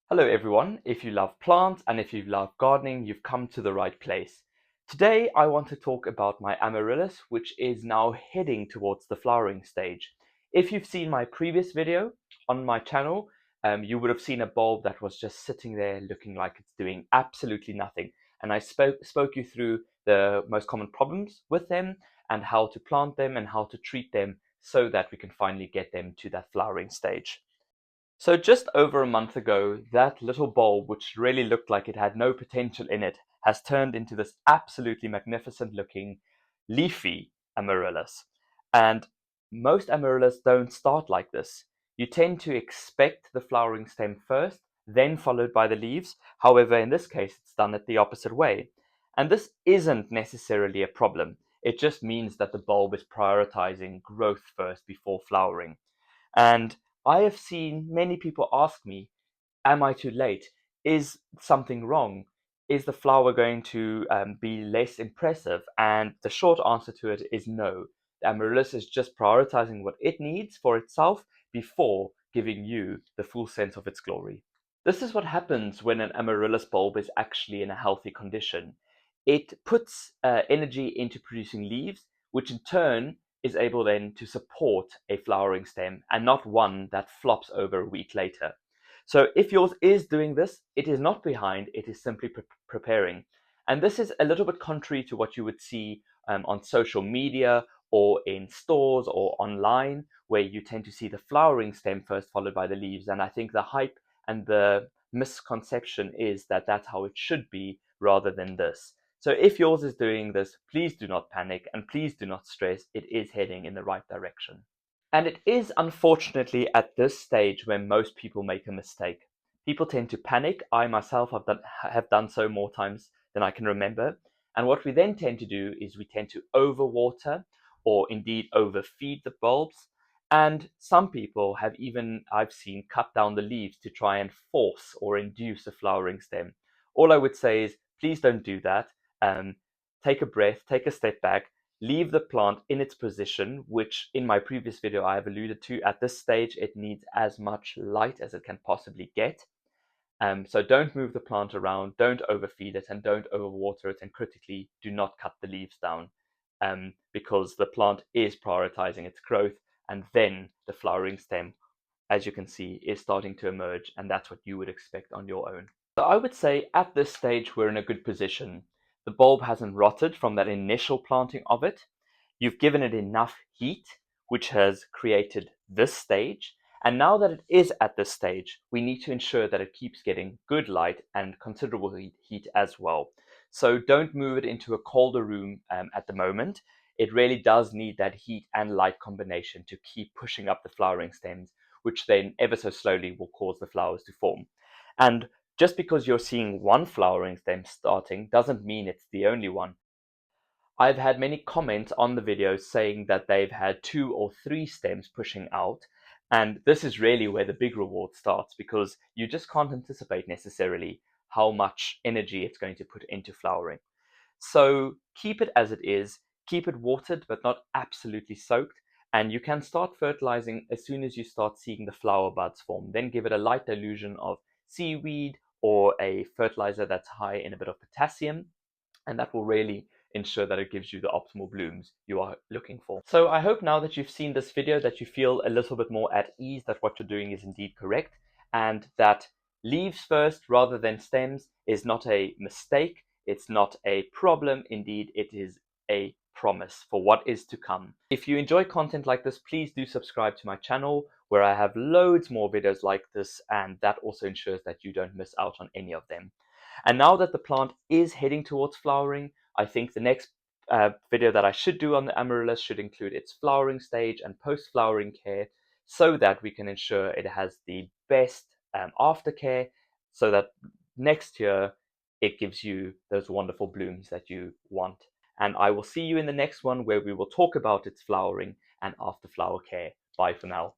Hello everyone, if you love plants and if you love gardening, you've come to the right place. Today I want to talk about my Amaryllis, which is now heading towards the flowering stage. If you've seen my previous video on my channel, you would have seen a bulb that was just sitting there looking like it's doing absolutely nothing. And I spoke you through the most common problems with them and how to plant them and how to treat them so that we can finally get them to that flowering stage. So just over a month ago, that little bulb, which really looked like it had no potential in it, has turned into this absolutely magnificent looking leafy amaryllis. And most amaryllis don't start like this. You tend to expect the flowering stem first, then followed by the leaves. However, in this case, it's done it the opposite way. And this isn't necessarily a problem. It just means that the bulb is prioritizing growth first before flowering. And I have seen many people ask me, am I too late? Is something wrong? Is the flower going to be less impressive? And the short answer to it is no. The amaryllis is just prioritizing what it needs for itself before giving you the full sense of its glory. This is what happens when an amaryllis bulb is actually in a healthy condition. It puts energy into producing leaves, which in turn is able then to support a flowering stem and not one that flops over a week later. So if yours is doing this, it is not behind, it is simply preparing. And this is a little bit contrary to what you would see on social media or in stores or online, where you tend to see the flowering stem first followed by the leaves. And I think the hype and the misconception is that that's how it should be rather than this. So if yours is doing this, please do not panic and please do not stress. It is heading in the right direction. And it is unfortunately at this stage where most people make a mistake. People tend to panic. I myself have done so more times than I can remember. And what we then tend to do is we tend to overwater or indeed overfeed the bulbs. And some people have even, I've seen, cut down the leaves to try and force or induce a flowering stem. All I would say is please don't do that. Take a breath, take a step back, leave the plant in its position, which in my previous video I have alluded to. At this stage, it needs as much light as it can possibly get. So don't move the plant around, don't overfeed it, and don't overwater it, and critically, do not cut the leaves down because the plant is prioritizing its growth, and then the flowering stem, as you can see, is starting to emerge, and that's what you would expect on your own. So I would say at this stage we're in a good position. The bulb hasn't rotted from that initial planting of it. You've given it enough heat, which has created this stage. And now that it is at this stage, we need to ensure that it keeps getting good light and considerable heat as well. So don't move it into a colder room at the moment. It really does need that heat and light combination to keep pushing up the flowering stems, which then ever so slowly will cause the flowers to form. And just because you're seeing one flowering stem starting doesn't mean it's the only one. I've had many comments on the videos saying that they've had 2 or 3 stems pushing out, and this is really where the big reward starts because you just can't anticipate necessarily how much energy it's going to put into flowering. So keep it as it is, keep it watered but not absolutely soaked, and you can start fertilizing as soon as you start seeing the flower buds form. Then give it a light dilution of seaweed or a fertilizer that's high in a bit of potassium, and that will really ensure that it gives you the optimal blooms you are looking for. So I hope now that you've seen this video that you feel a little bit more at ease that what you're doing is indeed correct, and that leaves first rather than stems is not a mistake, it's not a problem, indeed it is a promise for what is to come. If you enjoy content like this, please do subscribe to my channel where I have loads more videos like this, and that also ensures that you don't miss out on any of them. And now that the plant is heading towards flowering, I think the next video that I should do on the amaryllis should include its flowering stage and post-flowering care so that we can ensure it has the best aftercare so that next year it gives you those wonderful blooms that you want. And I will see you in the next one where we will talk about its flowering and after flower care. Bye for now.